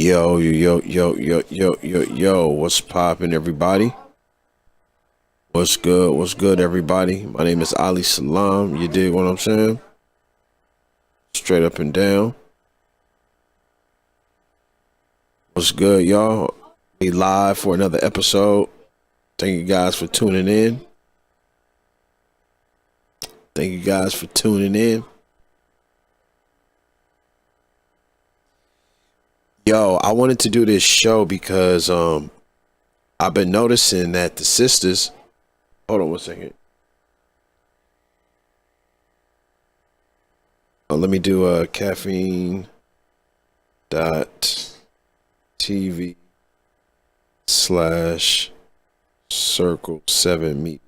Yo, what's poppin', everybody? What's good? What's good, everybody? My name is Ali Salam. You dig what I'm saying? Straight up and down. What's good, y'all? We live for another episode. Thank you guys for tuning in. Thank you guys for tuning in. Yo, I wanted to do this show because I've been noticing that the sisters. Hold on one second. Let me do a caffeine dot TV slash circle 7 media.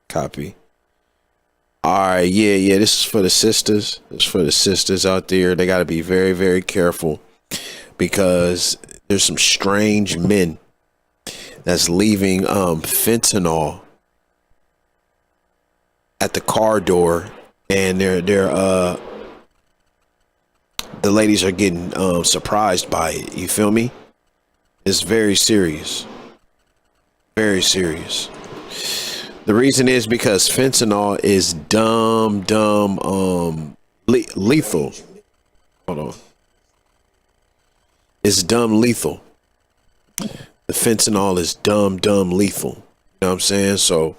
Copy. All right, yeah. This is for the sisters. It's for the sisters out there. They got to be very, very careful because there's some strange men that's leaving fentanyl at the car door, and they're the ladies are getting surprised by it. You feel me? It's very serious. Very serious. The reason is because fentanyl is lethal. Hold on. It's lethal. The fentanyl is lethal. You know what I'm saying? So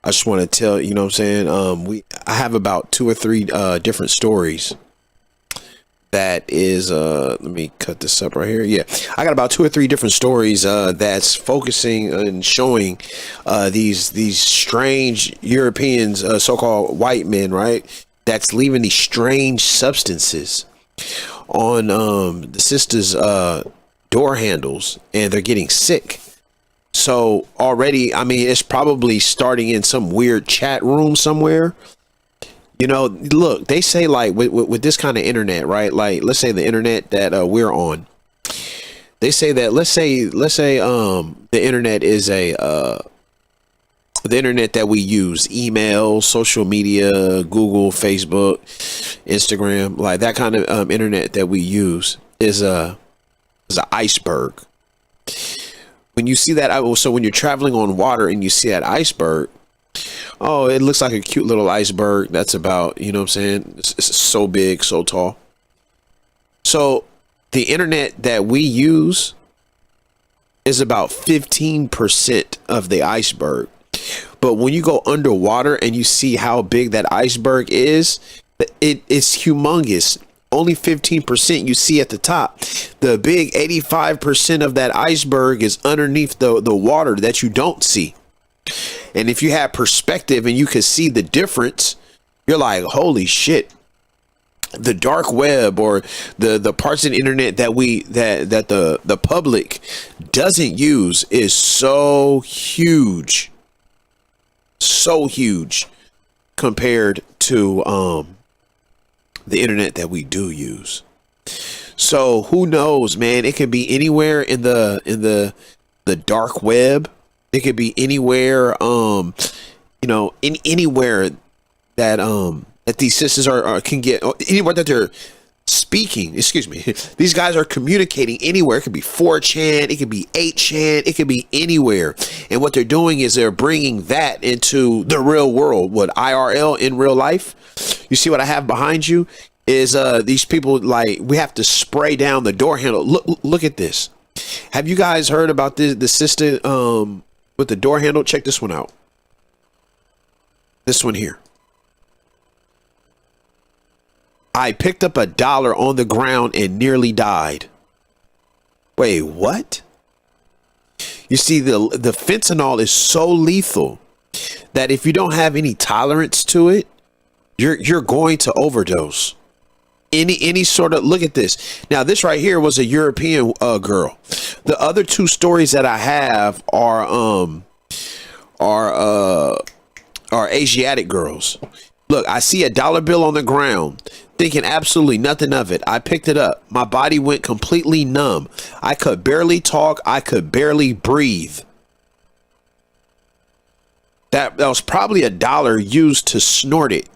I just want to tell, you know what I'm saying? I have about 2 or 3 different stories. That is let me cut this up right here. Yeah, I got about 2 or 3 different stories that's focusing and showing these strange Europeans, so-called white men, right, that's leaving these strange substances on the sisters door handles, and they're getting sick. So already, I mean, it's probably starting in some weird chat room somewhere. You know, look, they say, like, with this kind of internet, right? Like, let's say the internet that we're on. They say that let's say the internet is the internet that we use, email, social media, Google, Facebook, Instagram, like that kind of internet that we use is an iceberg. When you see that, so when you're traveling on water and you see that iceberg, oh, it looks like a cute little iceberg that's about, you know what I'm saying? It's so big, so tall. So the internet that we use is about 15% of the iceberg. But when you go underwater and you see how big that iceberg is, it's humongous. Only 15% you see at the top. The big 85% of that iceberg is underneath the water that you don't see. And if you have perspective and you can see the difference, you're like, holy shit. The dark web, or the parts of the internet that the public doesn't use, is so huge compared to the internet that we do use. So who knows, man? It could be anywhere in the dark web. It could be anywhere, in anywhere that these sisters can get, anywhere that they're speaking. Excuse me. These guys are communicating anywhere. It could be 4chan, it could be 8chan, it could be anywhere. And what they're doing is they're bringing that into the real world. What, IRL, in real life? You see what I have behind you is these people, like, we have to spray down the door handle. Look at this. Have you guys heard about the sister with the door handle? Check this one out. This one here. I picked up $1 on the ground and nearly died. Wait, what? You see, the fentanyl is so lethal that if you don't have any tolerance to it, you're going to overdose. Any sort of, look at this. Now, this right here was a European girl. The other 2 stories that I have are Asiatic girls. Look, I see $1 bill on the ground, thinking absolutely nothing of it. I picked it up. My body went completely numb. I could barely talk. I could barely breathe. That was probably $1 used to snort it.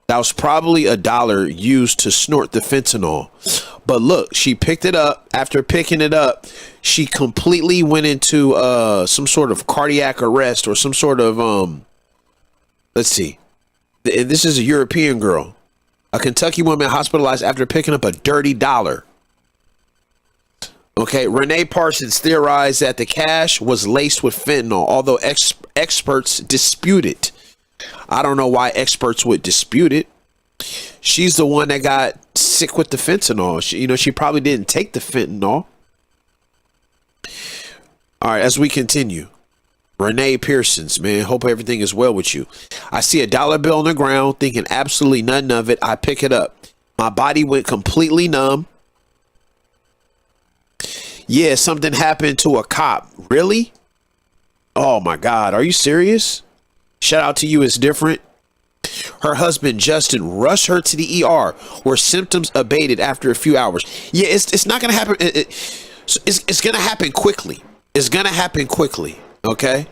That was probably $1 used to snort the fentanyl. But look, she picked it up. After picking it up, she completely went into some sort of cardiac arrest or some sort of let's see. This is a European girl. A Kentucky woman hospitalized after picking up a dirty dollar. Okay, Renee Parsons theorized that the cash was laced with fentanyl, although experts dispute it. I don't know why experts would dispute it. She's the one that got sick with the fentanyl. She probably didn't take the fentanyl. All right, as we continue. Renee Pearsons, man, hope everything is well with you. I see a dollar bill on the ground, thinking absolutely nothing of it. I pick it up. My body went completely numb. Yeah, something happened to a cop. Really? Oh my God, are you serious? Shout out to you, it's different. Her husband Justin rushed her to the ER where symptoms abated after a few hours. Yeah, it's not gonna happen. It's gonna happen quickly. It's gonna happen quickly. Okay.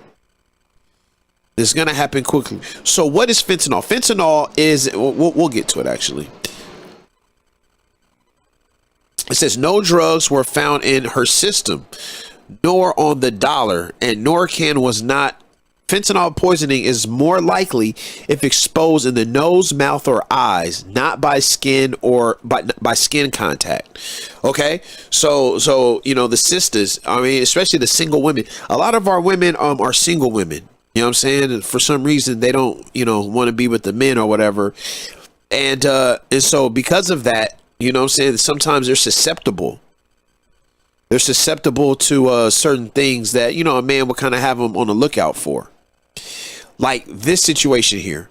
It's gonna happen quickly. So what is fentanyl? Fentanyl is we'll get to it actually. It says no drugs were found in her system, nor on the dollar, and Narcan was not. Fentanyl poisoning is more likely if exposed in the nose, mouth, or eyes, not by skin or by skin contact. Okay, so the sisters, I mean, especially the single women. A lot of our women are single women. You know what I'm saying? And for some reason they don't want to be with the men or whatever, and so because of that, you know what I'm saying, sometimes they're susceptible. They're susceptible to certain things that a man would kind of have them on the lookout for. Like this situation here.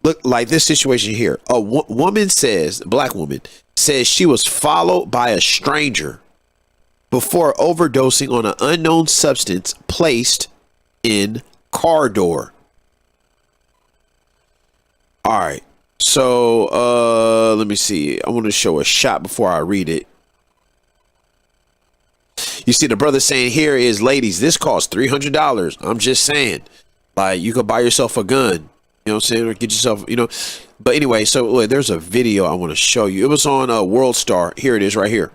Look, like this situation here. A woman says, black woman says she was followed by a stranger before overdosing on an unknown substance placed in car door. All right. So let me see. I want to show a shot before I read it. You see the brother saying here is, ladies, this costs $300. I'm just saying, like, you could buy yourself a gun, you know what I'm saying, or get yourself, but anyway, so wait, there's a video I want to show you. It was on World Star. Here it is right here.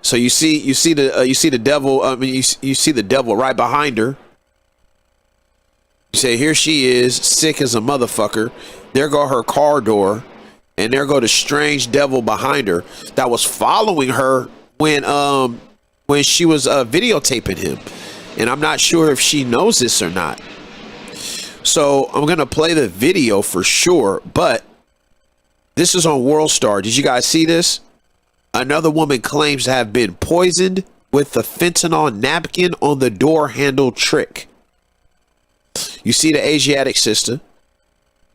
So you see the devil. I mean, you see the devil right behind her. You say, here she is, sick as a motherfucker. There go her car door, and there go the strange devil behind her that was following her when she was videotaping him. And I'm not sure if she knows this or not. So I'm going to play the video for sure. But this is on World Star. Did you guys see this? Another woman claims to have been poisoned with the fentanyl napkin on the door handle trick. You see the Asiatic sister.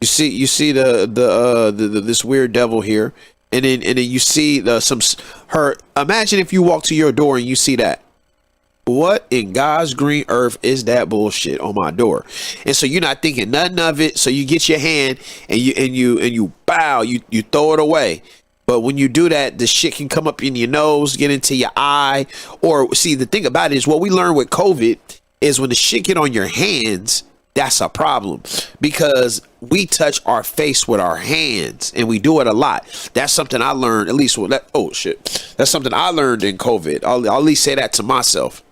You see this weird devil here. And then you see her. Imagine if you walk to your door and you see that. What in God's green earth is that bullshit on my door? And so you're not thinking nothing of it. So you get your hand and you bow, you throw it away. But when you do that, the shit can come up in your nose, get into your eye. Or see, the thing about it is what we learned with COVID is when the shit get on your hands, that's a problem, because we touch our face with our hands and we do it a lot. That's something I learned, at least with that. Oh shit. That's something I learned in COVID. I'll at least say that to myself.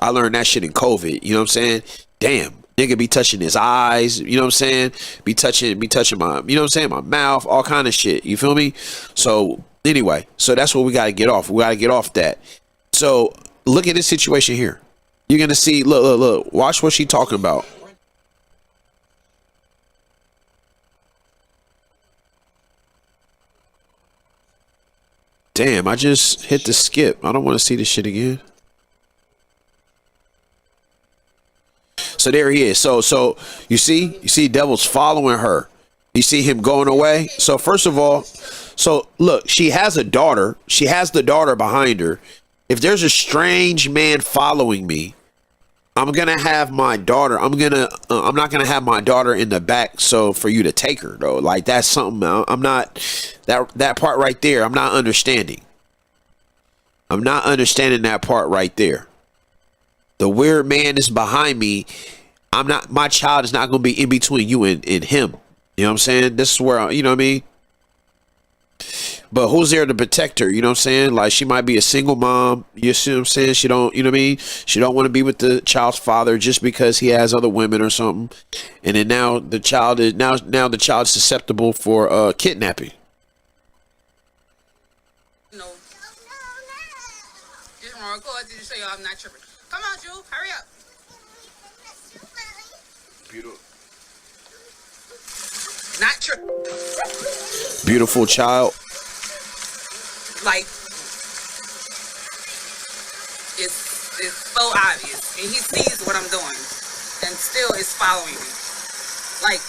I learned that shit in COVID. You know what I'm saying? Damn, nigga be touching his eyes. You know what I'm saying? Be touching my, you know what I'm saying? My mouth, all kind of shit. You feel me? So anyway, so that's what we got to get off. We got to get off that. So look at this situation here. You're going to see, look, watch what she talking about. Damn, I just hit the skip. I don't want to see this shit again. So there he is. So you see devil's following her. You see him going away. So first of all, so look, she has a daughter. She has the daughter behind her. If there's a strange man following me, I'm going to have my daughter. I'm not going to have my daughter in the back. So for you to take her though, like that's something I'm not, that part right there. I'm not understanding. I'm not understanding that part right there. The weird man is behind me. My child is not gonna be in between you and him. You know what I'm saying? This is where, you know what I mean? But who's there to protect her? You know what I'm saying? Like, she might be a single mom. You see what I'm saying? She don't, you know what I mean? She don't want to be with the child's father just because he has other women or something. And then now the child is now the child's susceptible for kidnapping. No. Just want to record to show y'all I'm not tripping. Come on, Drew. Hurry up. Beautiful. Not tripping. Beautiful child. Like, it's so obvious, and he sees what I'm doing, and still is following me. Like,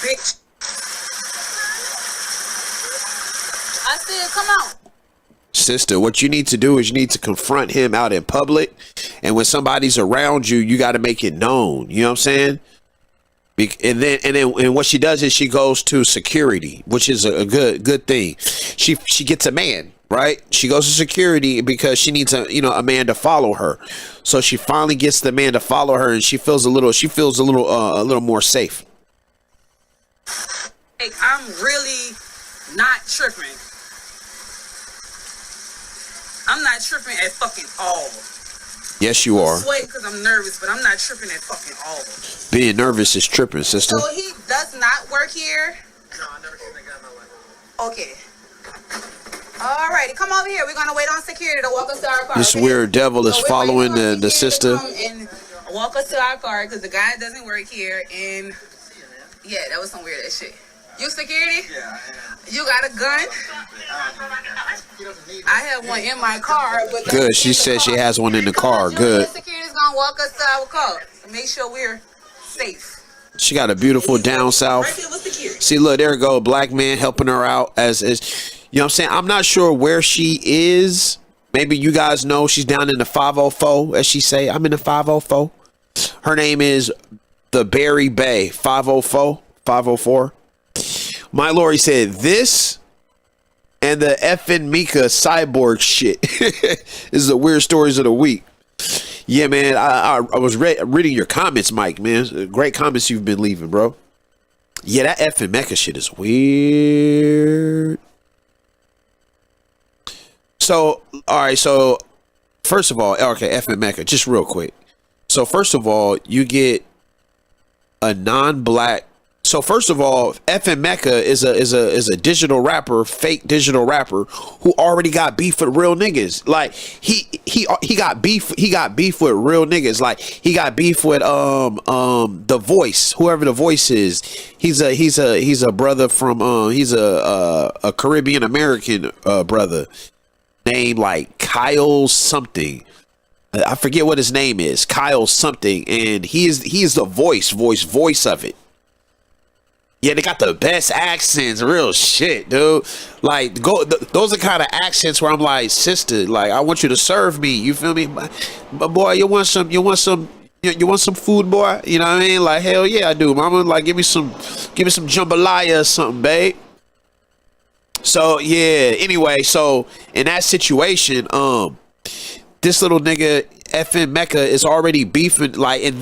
bitch. I said, come on. Sister, what you need to do is you need to confront him out in public, and when somebody's around you, you got to make it known. You know what I'm saying? And then what she does is she goes to security, which is a good thing. She gets a man, right? She goes to security because she needs a man to follow her. So she finally gets the man to follow her, and she feels a little more safe. Like, I'm really not tripping. I'm not tripping at fucking all. Yes, you are. I'm sweating because I'm nervous, but I'm not tripping at fucking all. Being nervous is tripping, sister. So he does not work here? No, I never seen that guy in my life. Okay. Alrighty, come over here. We're going to wait on security to walk us to our car. This weird devil is following the sister. And walk us to our car because the guy doesn't work here. And yeah, that was some weird ass shit. You security? Yeah, I am. You got a gun? I have one in my car. But good. She said she has one in the car. Good. Security's gonna walk us to our car to make sure we're safe. She got a beautiful down south. See, look, there we go. Black man helping her out as you know what I'm saying? I'm not sure where she is. Maybe you guys know she's down in the 504, as she say. I'm in the 504. Her name is the Berry Bay 504. My Lori said this and the effing Mika cyborg shit. This is the weird stories of the week. Yeah, man. I was reading your comments, Mike, man. Great comments you've been leaving, bro. Yeah, that effing Mecca shit is weird. So, all right. So, first of all, okay, effing Mecca, just real quick. So, first of all, you get a non-black. So first of all, FN Mecca is a digital rapper, fake digital rapper who already got beef with real niggas. Like he got beef with real niggas. Like he got beef with The Voice, whoever The Voice is. He's a brother from he's a Caribbean American brother named like Kyle something. I forget what his name is. Kyle something, and he is the voice of it. Yeah, they got the best accents, real shit, dude. Like, those are kind of accents where I'm like, sister, like, I want you to serve me. You feel me? But boy, you want some food, boy? You know what I mean? Like, hell yeah, I do, mama. Like, give me some jambalaya or something, babe. So yeah. Anyway, so in that situation, this little nigga FN Mecca is already beefing, like, and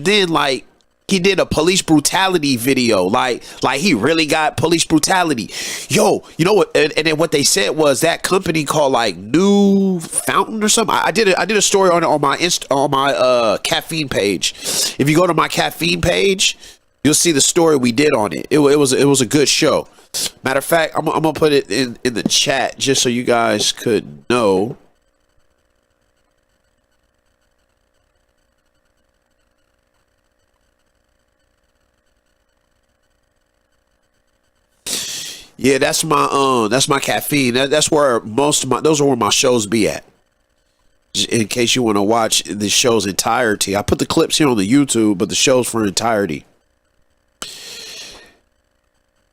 then like. He did a police brutality video, like he really got police brutality. Yo, you know what? And then what they said was that company called like New Fountain or something. I did a story on my caffeine page. If you go to my caffeine page, you'll see the story we did on it. It was a good show. Matter of fact, I'm gonna put it in the chat just so you guys could know. Yeah, that's my caffeine. That's where those are where my shows be at. In case you want to watch the show's entirety, I put the clips here on the YouTube, but the show's for entirety.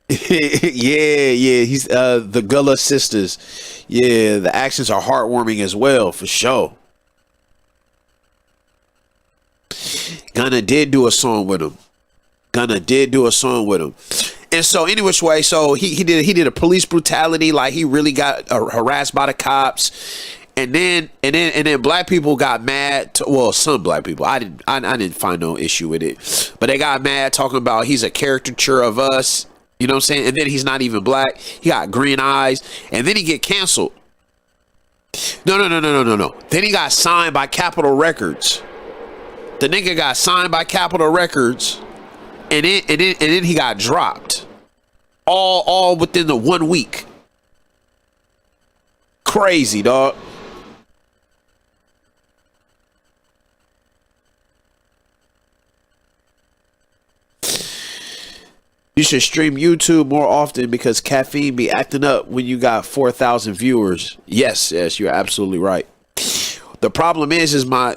yeah, he's the Gullah sisters. Yeah, the accents are heartwarming as well, for sure. Gunna did do a song with him. And so, any which way, so he did a police brutality, like he really got harassed by the cops, And then black people got mad. Well, some black people. I didn't find no issue with it, but they got mad talking about he's a caricature of us. You know what I'm saying? And then he's not even black. He got green eyes, and then he get canceled. No. Then he got signed by Capitol Records. The nigga got signed by Capitol Records, and then he got dropped. All within the 1 week. Crazy, dog. You should stream YouTube more often because caffeine be acting up when you got 4,000 viewers. Yes, you're absolutely right. The problem is I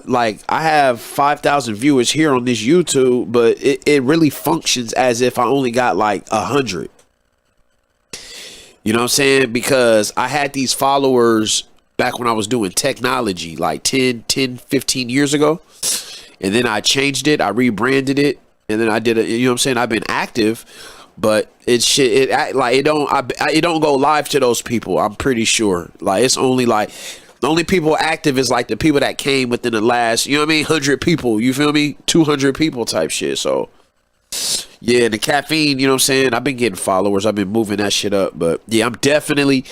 have 5,000 viewers here on this YouTube, but it really functions as if I only got like 100. You know what I'm saying? Because I had these followers back when I was doing technology like 10, 15 years ago. And then I changed it. I rebranded it. And then I did it. You know what I'm saying? I've been active, but it don't go live to those people. I'm pretty sure. Like, it's only like the only people active is like the people that came within the last, you know what I mean? 100 people. You feel me? 200 people type shit. So yeah, the caffeine, you know what I'm saying? I've been getting followers. I've been moving that shit up. But yeah, I'm definitely,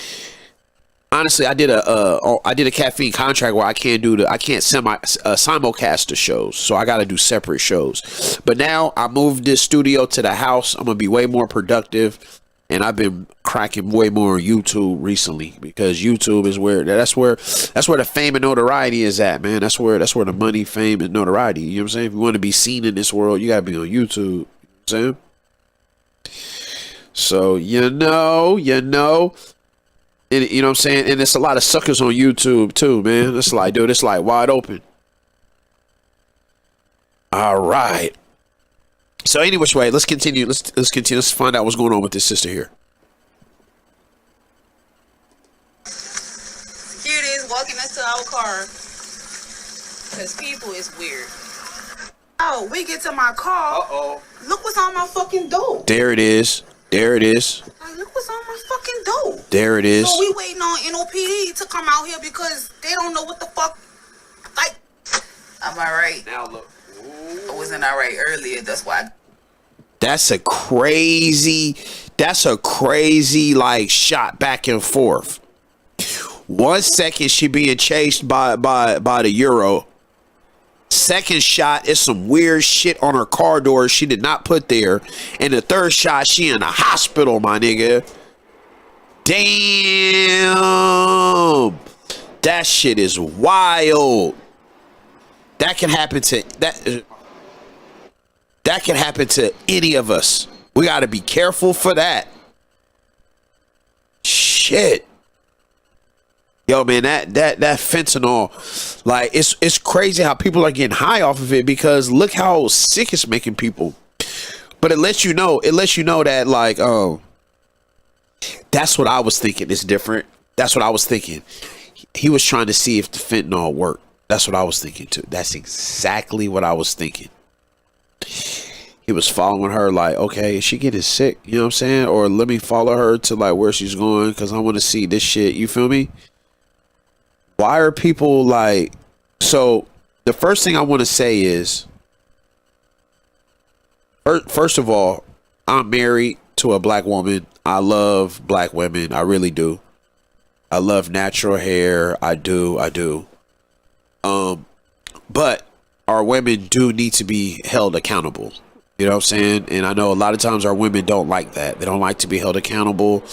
honestly, I did a caffeine contract where I can't simulcast the shows. So I got to do separate shows. But now I moved this studio to the house. I'm going to be way more productive. And I've been cracking way more on YouTube recently because YouTube is that's where the fame and notoriety is at, man. That's where the money, fame, and notoriety. You know what I'm saying? If you want to be seen in this world, you gotta be on YouTube. You know what I'm saying? So you know, and, you know what I'm saying? And there's a lot of suckers on YouTube too, man. It's like, dude, it's like wide open. All right. So any which way, let's continue. Let's continue. Let's find out what's going on with this sister here. Security is walking us to our car because people is weird. Oh, we get to my car. Uh-oh. Look what's on my fucking door. There it is. There it is. Like, look what's on my fucking door. There it is. So we waiting on NOPD to come out here because they don't know what the fuck. Like, am I right? Now look. I wasn't all right earlier. That's why. That's a crazy like shot back and forth. 1 second she being chased by the Euro. Second shot is some weird shit on her car door she did not put there. And the third shot, she in the hospital, my nigga. Damn. That shit is wild. That can happen to any of us. We got to be careful for that. Shit. Yo, man, that fentanyl, like, it's crazy how people are getting high off of it because look how sick it's making people. But it lets you know that, like, that's what I was thinking. It's different. That's what I was thinking. He was trying to see if the fentanyl worked. That's what I was thinking too. That's exactly what I was thinking. He was following her like, okay, is she getting sick? You know what I'm saying? Or let me follow her to like where she's going because I want to see this shit. You feel me? Why are people like... So the first thing I want to say is, first of all, I'm married to a black woman. I love black women. I really do. I love natural hair. I do. But our women do need to be held accountable. You know what I'm saying? And I know a lot of times our women don't like that. They don't like to be held accountable.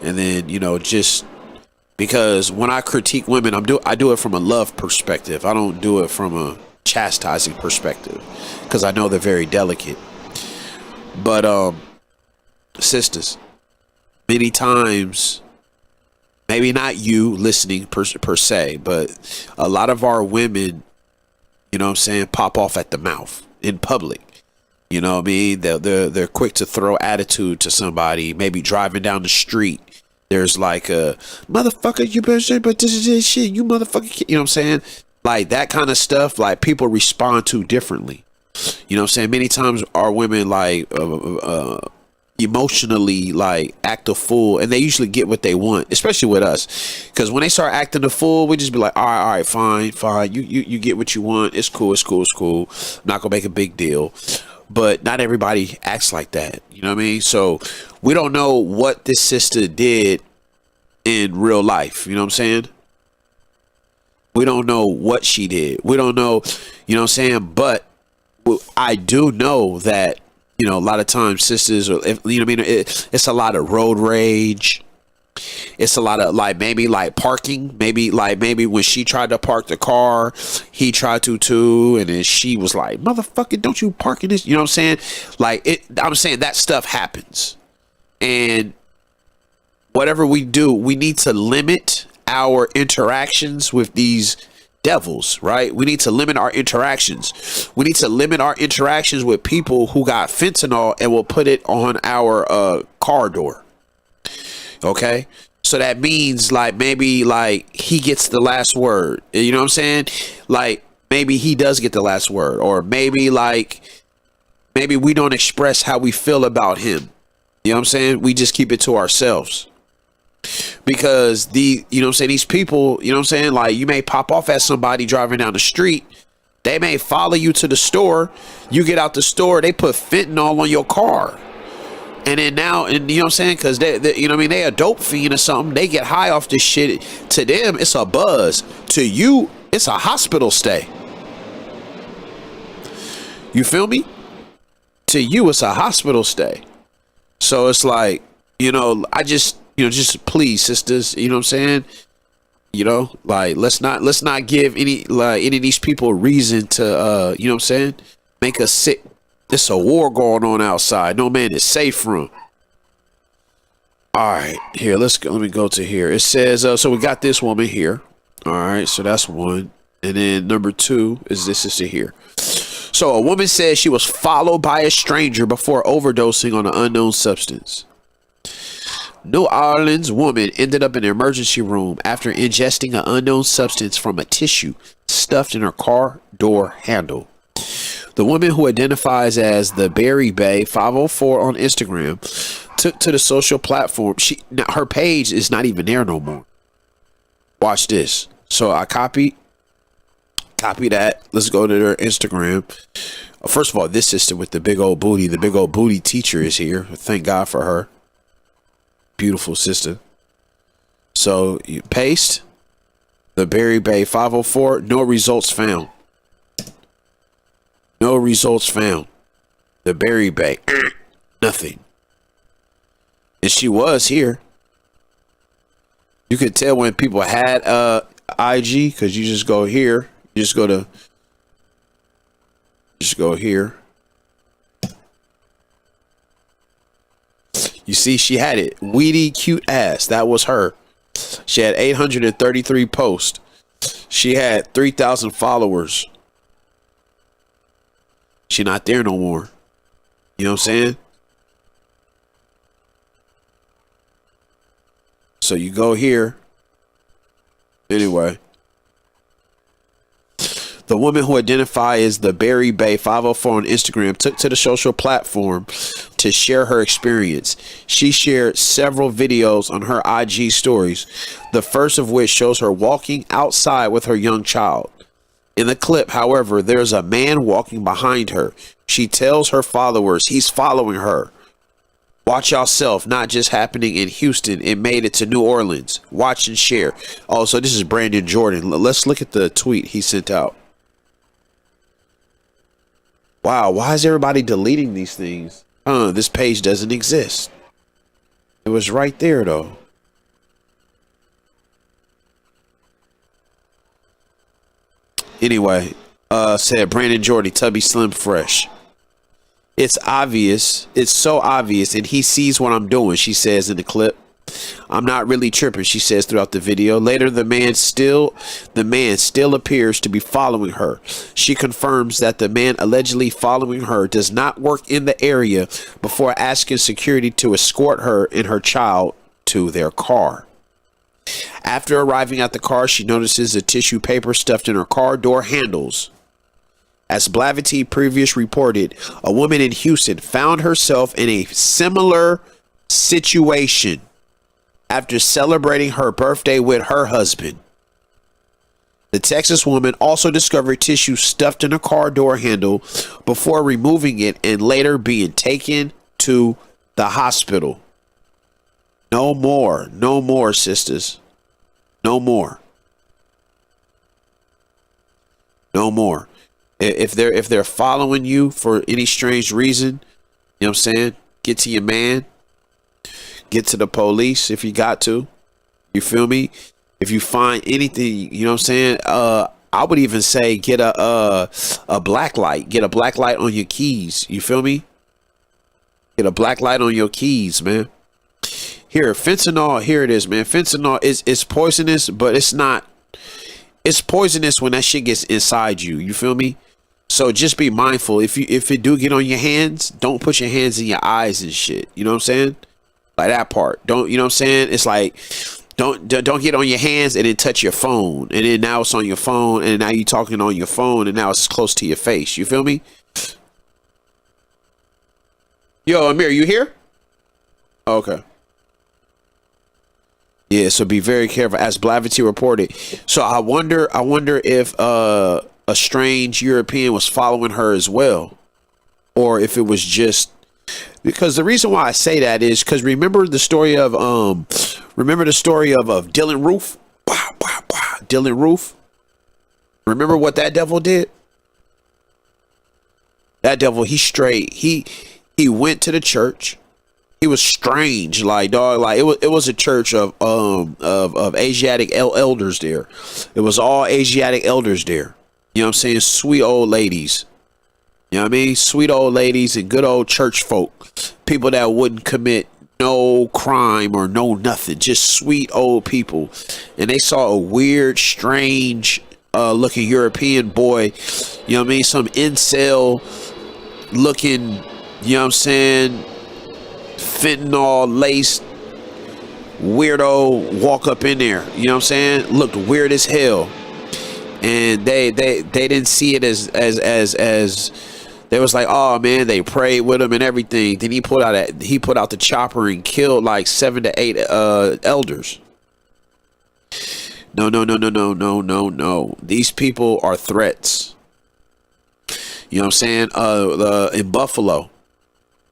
And then, you know, just because when I critique women, I do it from a love perspective. I don't do it from a chastising perspective because I know they're very delicate. But sisters, many times, maybe not you listening per se, but a lot of our women, you know what I'm saying, pop off at the mouth in public. You know what I mean? They're quick to throw attitude to somebody, maybe driving down the street. There's like a motherfucker, you better say, but this is this shit, you motherfucker. You know what I'm saying? Like that kind of stuff, like people respond to differently. You know what I'm saying? Many times our women like emotionally like act a fool, and they usually get what they want, especially with us, because when they start acting a fool, we just be like, all right, fine, you get what you want, it's cool, I'm not gonna make a big deal. But not everybody acts like that, you know what I mean? So we don't know what this sister did in real life, you know what I'm saying? We don't know what she did, we don't know, you know what I'm saying? But I do know that, you know, a lot of times sisters, or you know what I mean, it's a lot of road rage. It's a lot of like maybe like parking, maybe when she tried to park the car, he tried to too, and then she was like, motherfucker, don't you park in this, you know what I'm saying? Like I'm saying that stuff happens, and whatever we do, we need to limit our interactions with these devils, right? We need to limit our interactions. We need to limit our interactions with people who got fentanyl and will put it on our car door. Okay, so that means like maybe like he gets the last word, you know what I'm saying? Like maybe he does get the last word, or maybe we don't express how we feel about him, you know what I'm saying? We just keep it to ourselves, because you know what I'm saying, these people, you know what I'm saying, like you may pop off at somebody driving down the street, they may follow you to the store, you get out the store, they put fentanyl on your car. And then now, and you know what I'm saying? Because they, you know what I mean? They a dope fiend or something. They get high off this shit. To them, it's a buzz. To you, it's a hospital stay. You feel me? To you, it's a hospital stay. So it's like, you know, I just, you know, just please, sisters, you know what I'm saying? You know, like let's not give any of these people reason to, you know what I'm saying, make us sick. There's a war going on outside. No man is safe from. All right, here, let's go. Let me go to here. It says, so we got this woman here. All right, so that's one. And then number two is this sister here. So a woman says she was followed by a stranger before overdosing on an unknown substance. New Orleans woman ended up in the emergency room after ingesting an unknown substance from a tissue stuffed in her car door handle. The woman, who identifies as the Berry Bay 504 on Instagram, took to the social platform. Her page is not even there no more. Watch this. So I copy that. Let's go to their Instagram. First of all, this sister with the big old booty teacher is here. Thank God for her. Beautiful sister. So you paste the Berry Bay 504. No results found. No results found. The Berry Bay, nothing. And she was here. You could tell when people had IG, because you just go here. You just go here. You see, she had it. Weedy, cute ass. That was her. She had 833 posts. She had 3,000 followers. She not there no more. You know what I'm saying? So you go here. Anyway. The woman, who identified as the Berry Bay 504 on Instagram, took to the social platform to share her experience. She shared several videos on her IG stories, the first of which shows her walking outside with her young child. In the clip, however, there's a man walking behind her. She tells her followers he's following her. Watch yourself, not just happening in Houston. It made it to New Orleans. Watch and share. Oh, so this is Brandon Jordan. Let's look at the tweet he sent out. Wow, why is everybody deleting these things? This page doesn't exist. It was right there, though. Anyway, said Brandon Jordy, Tubby Slim Fresh. It's obvious. It's so obvious. And he sees what I'm doing, she says in the clip. I'm not really tripping, she says throughout the video. Later, the man still appears to be following her. She confirms that the man allegedly following her does not work in the area before asking security to escort her and her child to their car. After arriving at the car, she notices the tissue paper stuffed in her car door handles. As Blavity previously reported, a woman in Houston found herself in a similar situation after celebrating her birthday with her husband. The Texas woman also discovered tissue stuffed in a car door handle before removing it and later being taken to the hospital. No more, sisters. No more. If they're following you for any strange reason, you know what I'm saying? Get to your man. Get to the police if you got to. You feel me? If you find anything, you know what I'm saying? I would even say get a black light. Get a black light on your keys. You feel me? Get a black light on your keys, man. Here, fentanyl. Here it is, man. Fentanyl is poisonous, but it's not. It's poisonous when that shit gets inside you. You feel me? So just be mindful. If it do get on your hands, don't put your hands in your eyes and shit. You know what I'm saying? Like that part. Don't, you know what I'm saying? It's like don't get on your hands and then touch your phone, and then now it's on your phone, and now you talking on your phone, and now it's close to your face. You feel me? Yo, Amir, you here? Okay. Yeah, so be very careful, as Blavity reported. So I wonder if a strange European was following her as well, or if it was just because the reason why I say that is because remember the story of Dylan Roof? Dylan Roof. Remember what that devil did? That devil, he went to the church. He was strange, like dog, like it was a church of Asiatic elders there. It was all Asiatic elders there. You know what I'm saying? Sweet old ladies. You know what I mean? Sweet old ladies and good old church folk. People that wouldn't commit no crime or no nothing. Just sweet old people. And they saw a weird, strange looking European boy. You know what I mean? Some incel looking, you know what I'm saying? Fentanyl laced weirdo walk up in there. You know what I'm saying? Looked weird as hell. And they didn't see it as they was like, oh man, they prayed with him and everything. Then he put out the chopper and killed like 7 to 8 elders. No. These people are threats. You know what I'm saying? In Buffalo,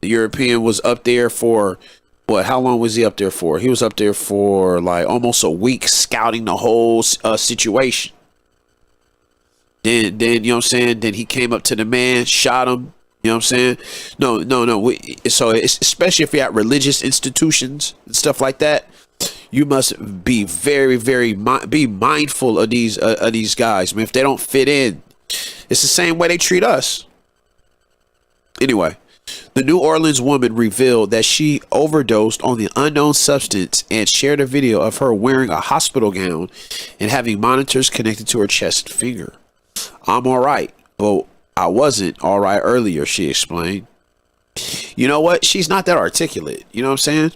the European was up there for what? How long was he up there for? He was up there for like almost a week, scouting the whole situation. Then you know what I'm saying? Then he came up to the man, shot him. You know what I'm saying? No. So especially if you're at religious institutions and stuff like that, you must be very, very be mindful of these guys. I mean, if they don't fit in, it's the same way they treat us. Anyway, the New Orleans woman revealed that she overdosed on the unknown substance and shared a video of her wearing a hospital gown and having monitors connected to her chest and finger. I'm all right, but I wasn't all right earlier, she explained. You know what? She's not that articulate. You know what I'm saying?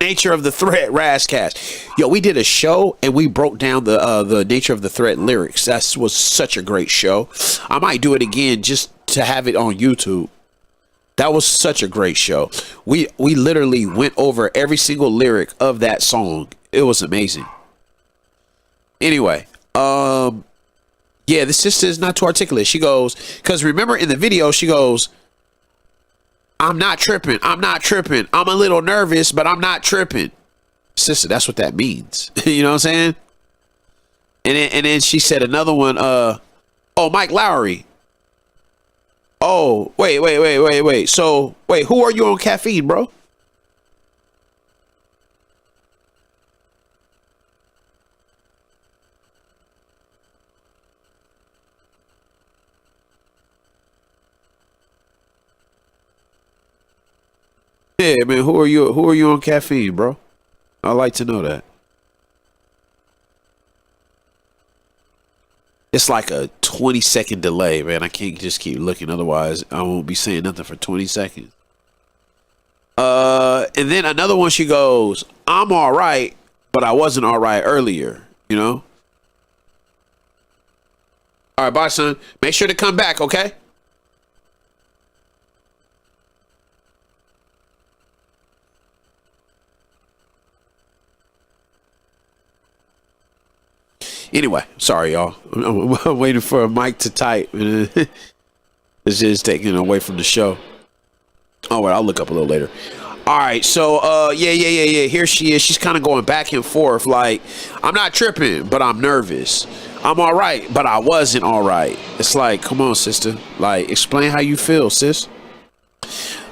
Nature of the Threat, Razzcast. Yo, we did a show and we broke down the Nature of the Threat lyrics. That was such a great show. I might do it again just to have it on YouTube. That was such a great show. We literally went over every single lyric of that song. It was amazing. Anyway, yeah, the sister is not too articulate. She goes, because remember in the video, she goes, I'm not tripping. I'm a little nervous, but I'm not tripping. Sister, that's what that means. You know what I'm saying? And then she said another one, oh, Mike Lowry. Oh, wait. So, wait, who are you on caffeine, bro? Yeah, man, who are you on caffeine, bro? I'd like to know that. It's like a 20-second delay, man. I can't just keep looking, otherwise I won't be saying nothing for 20 seconds. And then another one, she goes, I'm all right, but I wasn't all right earlier, you know? All right, bye, son. Make sure to come back, okay? Anyway, sorry, y'all. I'm waiting for a mic to type. This is taking away from the show. Oh, well, I'll look up a little later. All right, so yeah. Here she is. She's kind of going back and forth. Like, I'm not tripping, but I'm nervous. I'm all right, but I wasn't all right. It's like, come on, sister. Like, explain how you feel, sis.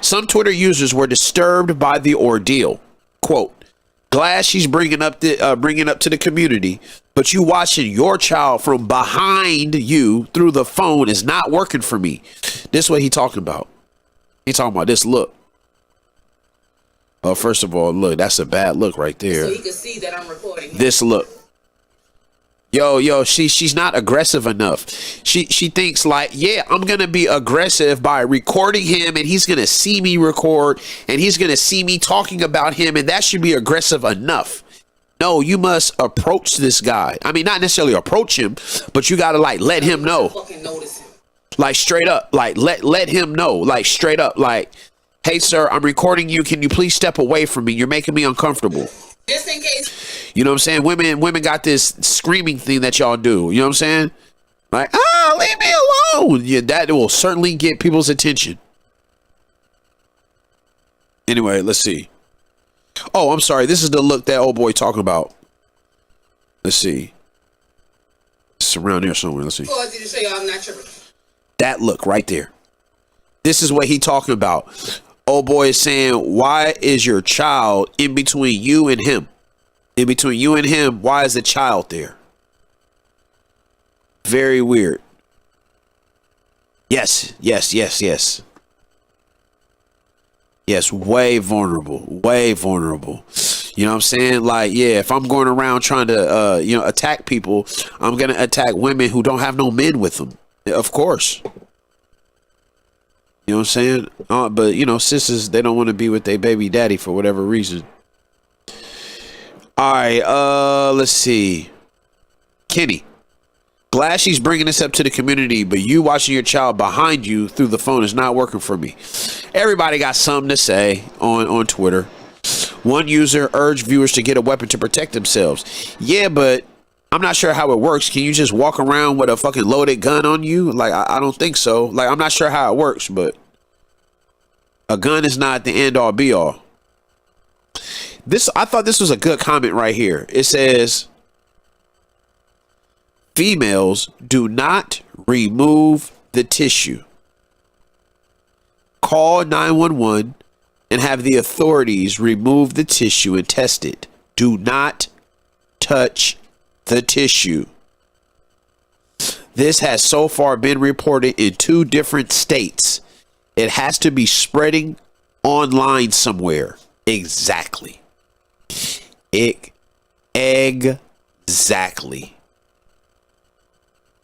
Some Twitter users were disturbed by the ordeal. Quote, glad she's bringing up to the community, but you watching your child from behind you through the phone is not working for me. This is what he talking about. He talking about this look. Oh, first of all, look, that's a bad look right there. So he can see that I'm recording. This look. Yo, she's not aggressive enough. She thinks like, yeah, I'm going to be aggressive by recording him, and he's going to see me record, and he's going to see me talking about him, and that should be aggressive enough. No, you must approach this guy. I mean, not necessarily approach him, but you got to like let him know. Fucking notice him. Like straight up, like let him know, like straight up, like, hey sir, I'm recording you. Can you please step away from me? You're making me uncomfortable. Just in case. You know what I'm saying? Women got this screaming thing that y'all do. You know what I'm saying? Like, leave me alone. Yeah, that will certainly get people's attention. Anyway, let's see. Oh, I'm sorry. This is the look that old boy talking about. Let's see. It's around here somewhere. Let's see. Oh, did you say I'm not tripping? That look right there. This is what he talking about. Old boy is saying, why is your child in between you and him? In between you and him, why is the child there? Very weird. Yes. Yes, way vulnerable. Way vulnerable. You know what I'm saying? Like, yeah, if I'm going around trying to, attack people, I'm going to attack women who don't have no men with them. Of course. You know what I'm saying? But, sisters, they don't want to be with their baby daddy for whatever reason. All right, let's see. Kenny. Glad she's bringing this up to the community, but you watching your child behind you through the phone is not working for me. Everybody got something to say on Twitter. One user urged viewers to get a weapon to protect themselves. Yeah, but I'm not sure how it works. Can you just walk around with a fucking loaded gun on you? Like, I don't think so. Like, I'm not sure how it works, but a gun is not the end all be all. I thought this was a good comment right here. It says, females do not remove the tissue. Call 911 and have the authorities remove the tissue and test it. Do not touch the tissue. This has so far been reported in 2 different states. It has to be spreading online somewhere. Exactly. Exactly.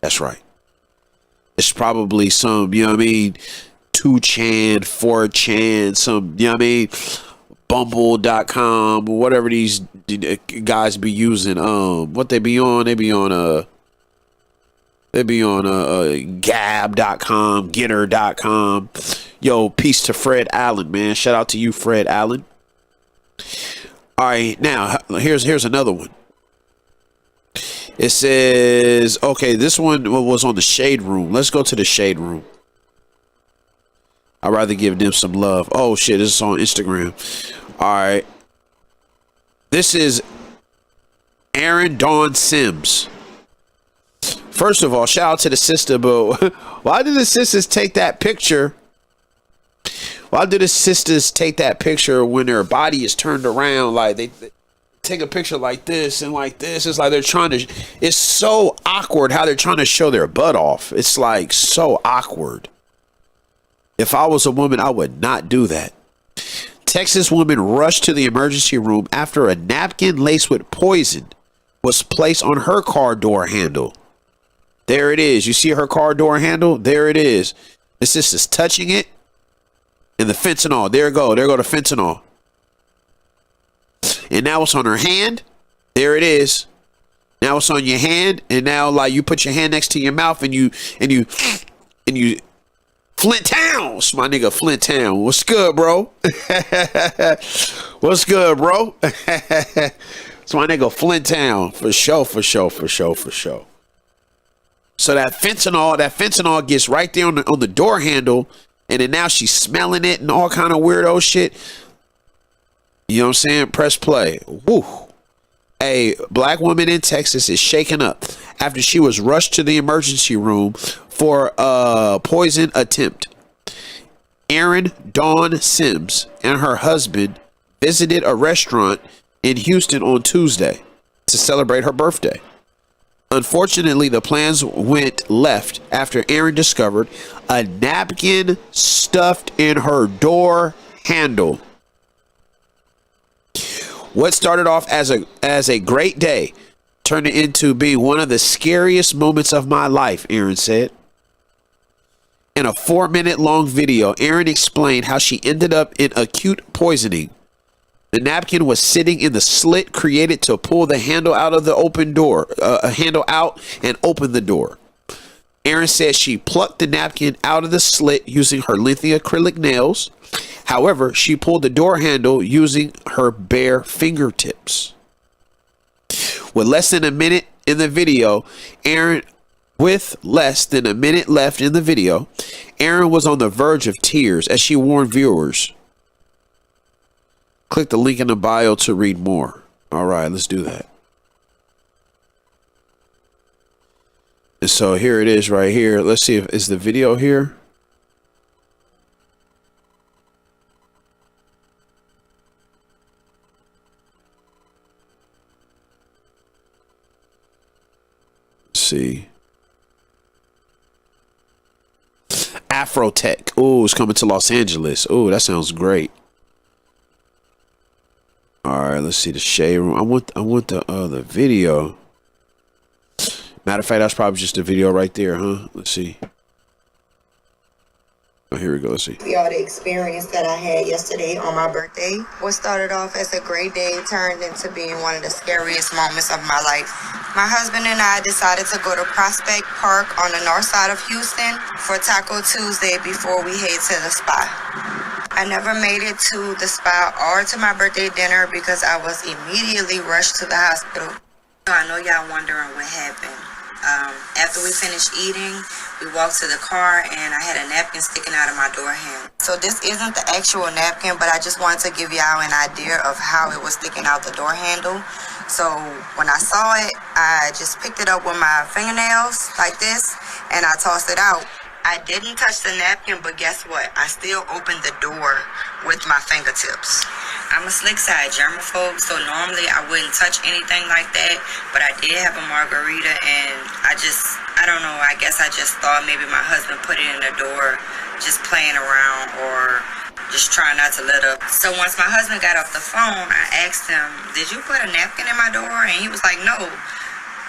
That's right. It's probably some, 2chan, 4chan, some, Bumble.com, whatever these guys be using. What they be on? They be on Gab.com, Getter.com. Yo, peace to Fred Allen, man. Shout out to you, Fred Allen. All right, now here's another one. It says, okay, this one was on the Shade Room. Let's go to the Shade Room. I'd rather give them some love. Oh shit, this is on Instagram. All right. This is Aaron Dawn Sims. First of all, shout out to the sister, but why did the sisters take that picture? Why do the sisters take that picture when their body is turned around? Like they take a picture like this and like this. It's like they're trying to, it's so awkward how they're trying to show their butt off. It's like so awkward. If I was a woman, I would not do that. Texas woman rushed to the emergency room after a napkin laced with poison was placed on her car door handle. There it is. You see her car door handle? There it is. The sister's touching it. And the fentanyl. There go the fentanyl. And now it's on her hand. There it is. Now it's on your hand, and now like you put your hand next to your mouth, and you Flint Towns, my nigga Flint Town. What's good, bro? What's good, bro? It's my nigga Flint Town. For sure. So that fentanyl gets right there on the door handle, and then now she's smelling it and all kind of weirdo shit. You know what I'm saying? Press play. Woo. A black woman in Texas is shaken up after she was rushed to the emergency room for a poison attempt. Erin Dawn Sims and her husband visited a restaurant in Houston on Tuesday to celebrate her birthday. Unfortunately, the plans went left after Erin discovered a napkin stuffed in her door handle. What started off as a great day turned into being one of the scariest moments of my life, Erin said. In a 4-minute long video, Erin explained how she ended up in acute poisoning. The napkin was sitting in the slit created to pull the handle out of the open door, handle out and open the door. Erin said she plucked the napkin out of the slit using her lengthy acrylic nails. However, she pulled the door handle using her bare fingertips. With less than a minute in the video, Erin left in the video, Erin was on the verge of tears as she warned viewers. Click the link in the bio to read more. All right, let's do that. And so here it is right here. Let's see if is the video here. See, Afrotech. Oh, it's coming to Los Angeles. Oh, that sounds great. All right, let's see the shade room. I want the video. Matter of fact, that's probably just a video right there, huh? Let's see. Oh, here we go. Let's see. Y'all, the experience that I had yesterday on my birthday. What started off as a great day turned into being one of the scariest moments of my life. My husband and I decided to go to Prospect Park on the north side of Houston for Taco Tuesday before we head to the spa. I never made it to the spa or to my birthday dinner because I was immediately rushed to the hospital. I know y'all wondering what happened. After we finished eating, we walked to the car and I had a napkin sticking out of my door handle. So this isn't the actual napkin, but I just wanted to give y'all an idea of how it was sticking out the door handle. So when I saw it, I just picked it up with my fingernails like this and I tossed it out. I didn't touch the napkin, but guess what? I still opened the door with my fingertips. I'm a slick side germaphobe, so normally I wouldn't touch anything like that, but I did have a margarita and I don't know, I guess I just thought maybe my husband put it in the door just playing around or just trying not to let up. So once my husband got off the phone, I asked him, did you put a napkin in my door? And he was like, no.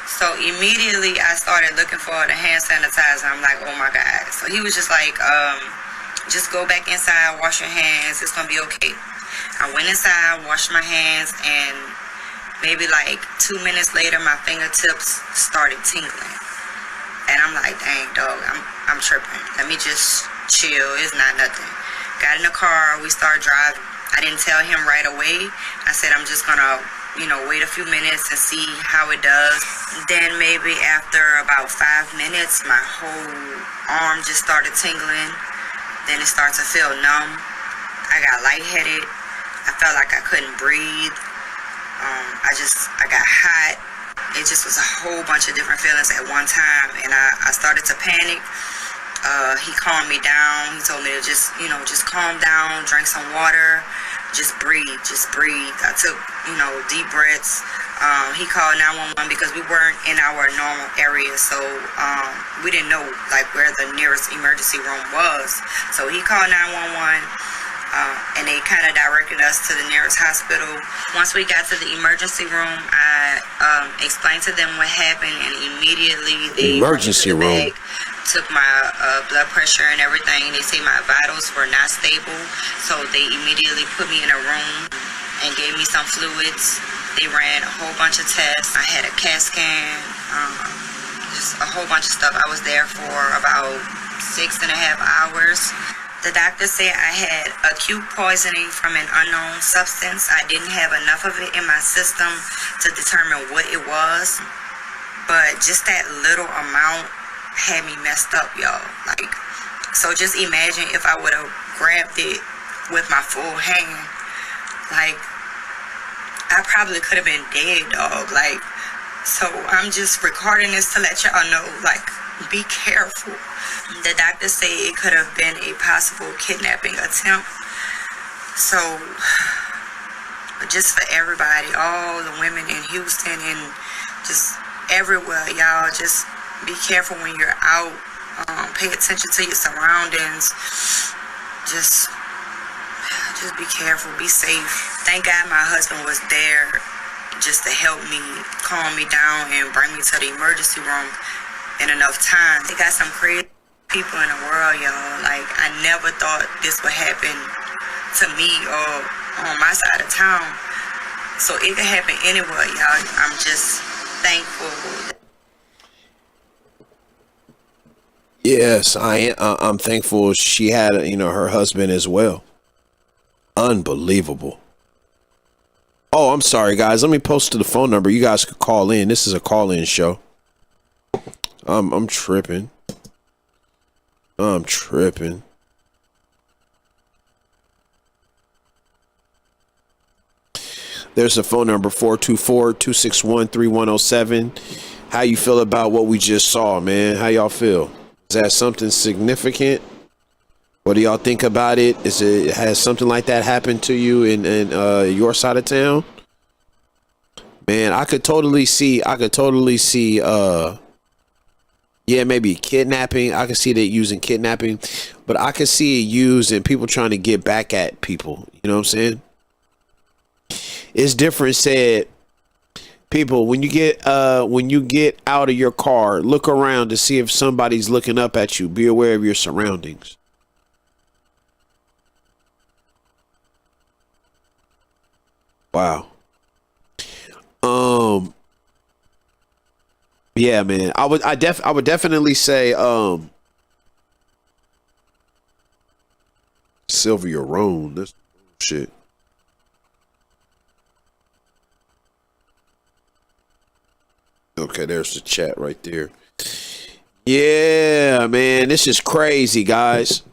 So immediately I started looking for the hand sanitizer. I'm like, oh my God. So he was just like, just go back inside, wash your hands. It's going to be okay. I went inside, washed my hands, and maybe like 2 minutes later, my fingertips started tingling. And I'm like, dang, dog, I'm tripping. Let me just chill. It's not nothing. Got in the car. We started driving. I didn't tell him right away. I said, I'm just going to wait a few minutes and see how it does. Then maybe after about 5 minutes, my whole arm just started tingling. Then it started to feel numb. I got lightheaded. I felt like I couldn't breathe. I got hot. It just was a whole bunch of different feelings at one time. And I started to panic. He calmed me down. He told me to just calm down, drink some water. Just breathe. I took, deep breaths. He called 911 because we weren't in our normal area, so we didn't know where the nearest emergency room was. So he called 911, and they kind of directed us to the nearest hospital. Once we got to the emergency room, I explained to them what happened, and immediately they emergency room took my blood pressure and everything. They say my vitals were not stable, so they immediately put me in a room and gave me some fluids. They ran a whole bunch of tests. I had a CAT scan, just a whole bunch of stuff. I was there for about 6.5 hours. The doctor said I had acute poisoning from an unknown substance. I didn't have enough of it in my system to determine what it was, but just that little amount had me messed up, y'all. Like, so just imagine if I would have grabbed it with my full hand. Like, I probably could have been dead, dog. Like, so I'm just recording this to let y'all know, like, be careful. The doctor said it could have been a possible kidnapping attempt. So, just for everybody, all the women in Houston and just everywhere, y'all, just be careful when you're out. Pay attention to your surroundings. Just be careful. Be safe. Thank God my husband was there just to help me, calm me down, and bring me to the emergency room in enough time. They got some crazy people in the world, y'all. Like, I never thought this would happen to me or on my side of town. So it could happen anywhere, y'all. I'm just thankful. Yes, I'm thankful she had, her husband as well. Unbelievable. Oh, I'm sorry, guys. Let me post to the phone number. You guys could call in. This is a call-in show. I'm tripping. There's a phone number, 424-261-3107. How you feel about what we just saw, man? How y'all feel? Is that something significant? What do y'all think about it? Has something like that happened to you in your side of town? Man, I could totally see maybe kidnapping. I could see that using kidnapping, but I could see it used in people trying to get back at people. You know what I'm saying? It's different said. People, when you get out of your car, look around to see if somebody's looking up at you. Be aware of your surroundings. Wow. Yeah, man. I would definitely say Sylvia Roan. This shit. Okay, there's the chat right there. Yeah, man, this is crazy, guys.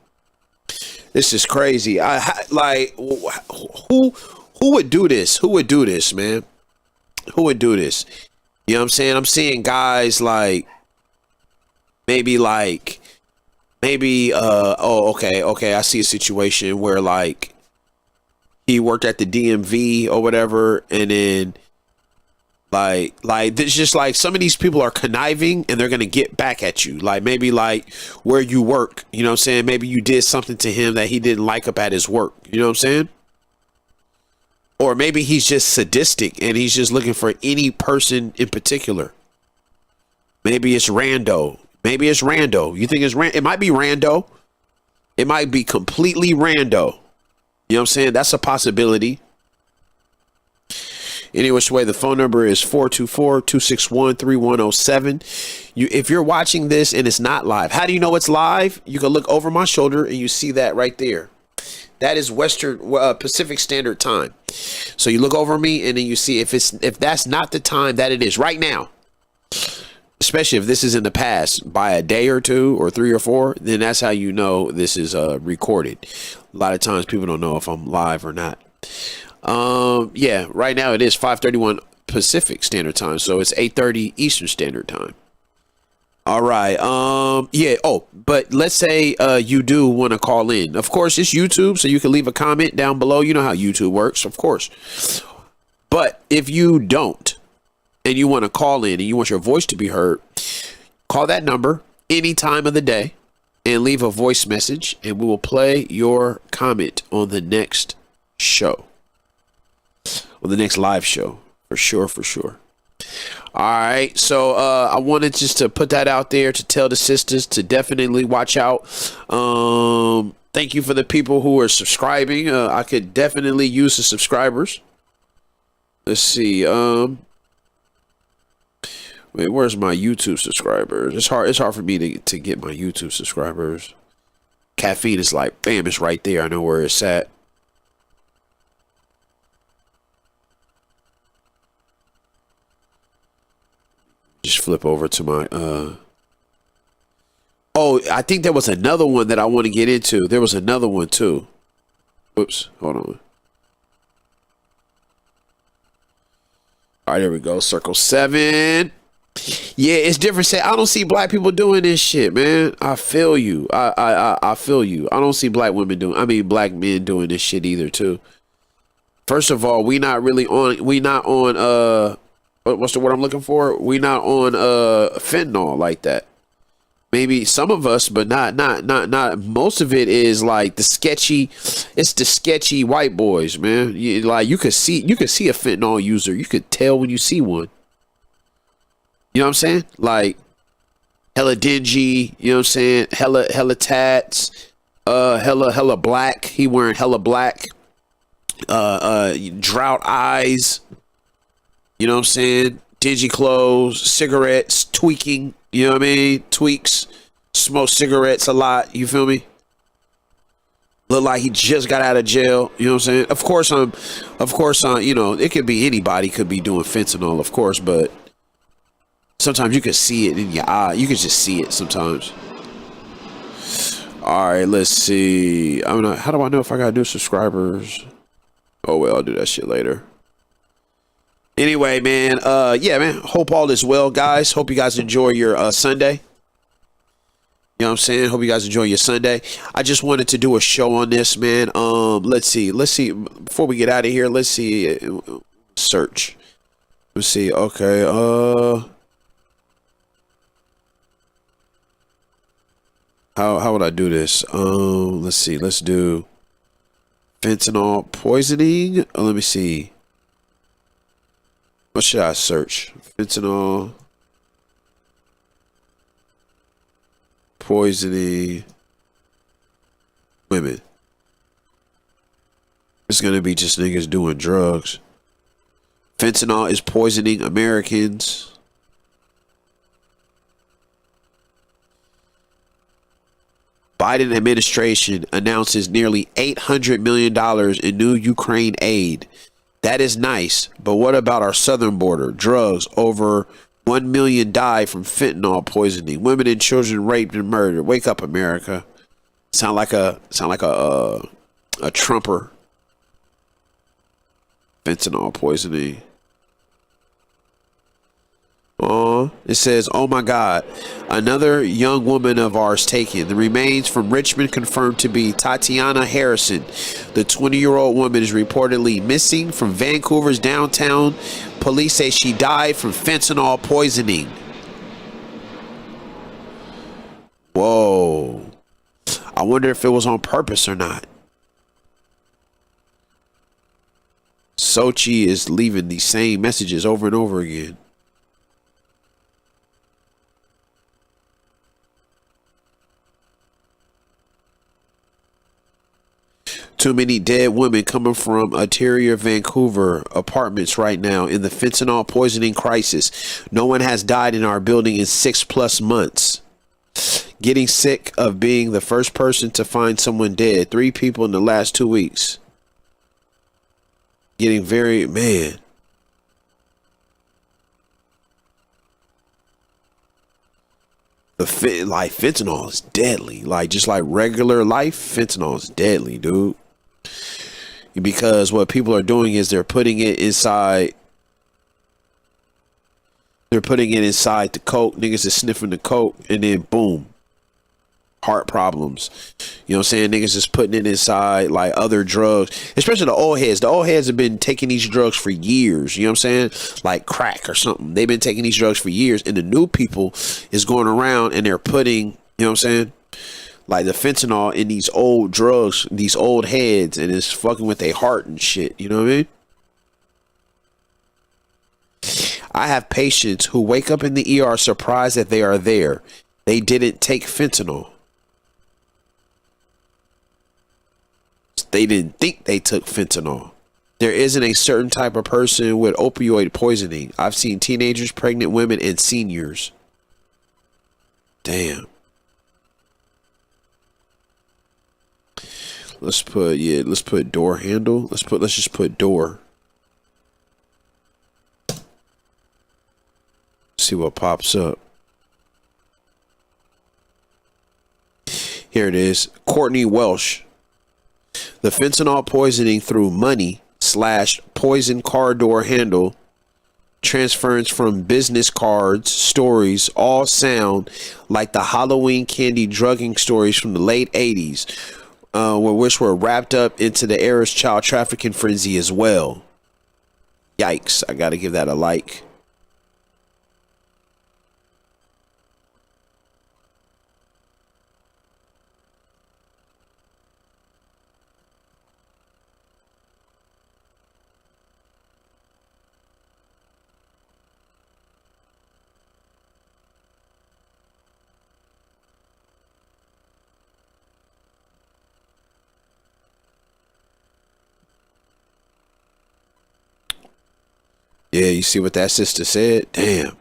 This is crazy. Who would do this? Who would do this, man? Who would do this? You know what I'm saying? I'm seeing guys maybe okay, I see a situation where he worked at the DMV or whatever, and then it's just some of these people are conniving and they're gonna get back at you. Maybe where you work, you know what I'm saying? Maybe you did something to him that he didn't like up at his work. You know what I'm saying? Or maybe he's just sadistic and he's just looking for any person in particular. Maybe it's rando. You think it's it might be rando. It might be completely rando. You know what I'm saying? That's a possibility. Any which way, the phone number is 424-261-3107. If you're watching this and it's not live, how do you know it's live? You can look over my shoulder and you see that right there. That is Western Pacific Standard Time. So you look over me and then you see if that's not the time that it is right now. Especially if this is in the past by a day or two or 3 or 4, then that's how you know this is recorded. A lot of times people don't know if I'm live or not. Yeah, right now it is 5:31 Pacific Standard Time, so it's 8:30 Eastern Standard Time. All right. Yeah. Oh, but let's say you do want to call in. Of course, it's YouTube, so you can leave a comment down below. You know how YouTube works, of course. But if you don't, and you want to call in and you want your voice to be heard, call that number any time of the day and leave a voice message, and we will play your comment on the next show, or the next live show, for sure. All right, so I wanted just to put that out there to tell the sisters to definitely watch out. Thank you for the people who are subscribing. I could definitely use the subscribers. let's see. Wait, where's my YouTube subscribers? It's hard for me to get my YouTube subscribers. Caffeine is like, bam, it's right there. I know where it's at. Just flip over to my oh, I think there was another one that I want to get into. There was another one too. Oops, hold on. All right, there we go. Circle 7. Yeah, it's different. Say, I don't see black people doing this shit, man. I feel you. I feel you. I don't see black women doing. I mean, black men doing this shit either, too. First of all, we not on. What's the word I'm looking for? We not on fentanyl like that. Maybe some of us, but not most of it is like the sketchy. It's the sketchy white boys, man. You could see a fentanyl user. You could tell when you see one. You know what I'm saying? Like hella dingy, you know what I'm saying? Hella tats, hella black. He wearing hella black. Drought eyes. You know what I'm saying? Dingy clothes, cigarettes, tweaking, you know what I mean? Tweaks, smoke cigarettes a lot, you feel me? Look like he just got out of jail, you know what I'm saying? Of course, you know, it could be anybody could be doing fentanyl, of course, but sometimes you can see it in your eye. You can just see it sometimes. All right, let's see. How do I know if I got new subscribers? Oh, well, I'll do that shit later. Anyway, man, yeah, man, hope all is well, guys. Hope you guys enjoy your Sunday. You know what I'm saying? Hope you guys enjoy your Sunday. I just wanted to do a show on this, man. Let's see. Before we get out of here, let's see. Search. Let's see. Okay. How would I do this? Let's see. Let's do fentanyl poisoning. Let me see. What should I search? Fentanyl poisoning women. It's gonna be just niggas doing drugs. Fentanyl is poisoning Americans. Biden administration announces nearly $800 million in new Ukraine aid. That is nice, but what about our southern border? Drugs. Over 1 million die from fentanyl poisoning. Women and children raped and murdered. Wake up, America. Sound like a Trumper. Fentanyl poisoning. It says, oh my God, another young woman of ours taken. The remains from Richmond confirmed to be Tatiana Harrison. The 20-year-old woman is reportedly missing from Vancouver's downtown. Police say she died from fentanyl poisoning. Whoa. I wonder if it was on purpose or not. Sochi is leaving these same messages over and over again. Too many dead women coming from interior Vancouver apartments right now in the fentanyl poisoning crisis. No one has died in our building in 6+ months. Getting sick of being the first person to find someone dead. 3 people in the last 2 weeks. Getting very, man. Fentanyl is deadly. Like, just like regular life, fentanyl is deadly, dude. Because what people are doing is they're putting it inside the coke. Niggas is sniffing the coke, and then boom, heart problems. You know what I'm saying? Niggas is putting it inside like other drugs, especially the old heads. The old heads have been taking these drugs for years. You know what I'm saying? Like crack or something. They've been taking these drugs for years, and the new people is going around and they're putting, you know what I'm saying, like the fentanyl in these old drugs, these old heads, and it's fucking with their heart and shit. You know what I mean? I have patients who wake up in the ER surprised that they are there. They didn't take fentanyl. They didn't think they took fentanyl. There isn't a certain type of person with opioid poisoning. I've seen teenagers, pregnant women, and seniors. Damn. Let's put door handle. Let's just put door. See what pops up. Here it is. Courtney Welsh. The fentanyl poisoning through money / poison car door handle transference from business cards stories all sound like the Halloween candy drugging stories from the late 80s, which were wrapped up into the era's child trafficking frenzy as well. Yikes. I gotta give that a like. Yeah, you see what that sister said? Damn.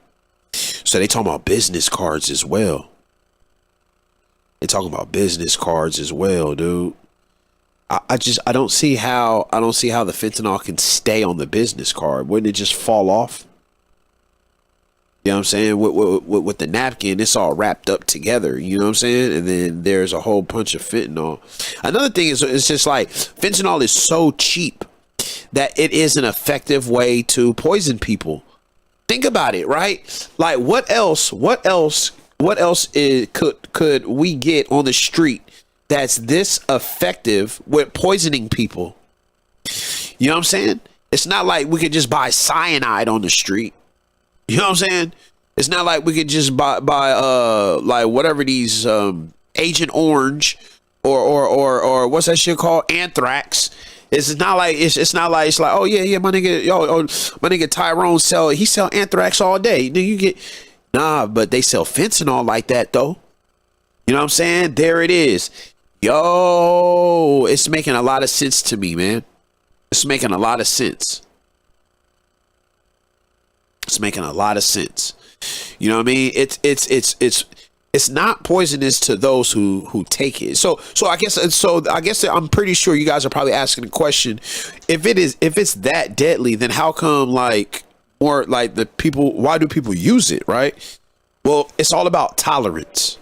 So they talking about business cards as well. They talking about business cards as well, dude. I don't see how the fentanyl can stay on the business card. Wouldn't it just fall off? You know what I'm saying? With the napkin, it's all wrapped up together. You know what I'm saying? And then there's a whole bunch of fentanyl. Another thing is, it's just like fentanyl is so cheap that it is an effective way to poison people. Think about it, right? Like what else could we get on the street that's this effective with poisoning people? You know what I'm saying? It's not like we could just buy cyanide on the street. You know what I'm saying? It's not like we could just buy like whatever these Agent Orange or what's that shit called? Anthrax. It's not like oh yeah my nigga Tyrone sell anthrax all day. Then you get but they sell fentanyl like that though. You know what I'm saying? There it is. Yo, it's making a lot of sense to me, man. It's making a lot of sense. It's making a lot of sense. You know what I mean? It's not poisonous to those who take it. So I guess I'm pretty sure you guys are probably asking the question, if it's that deadly, then how come like more like why do people use it, right? Well, it's all about tolerance.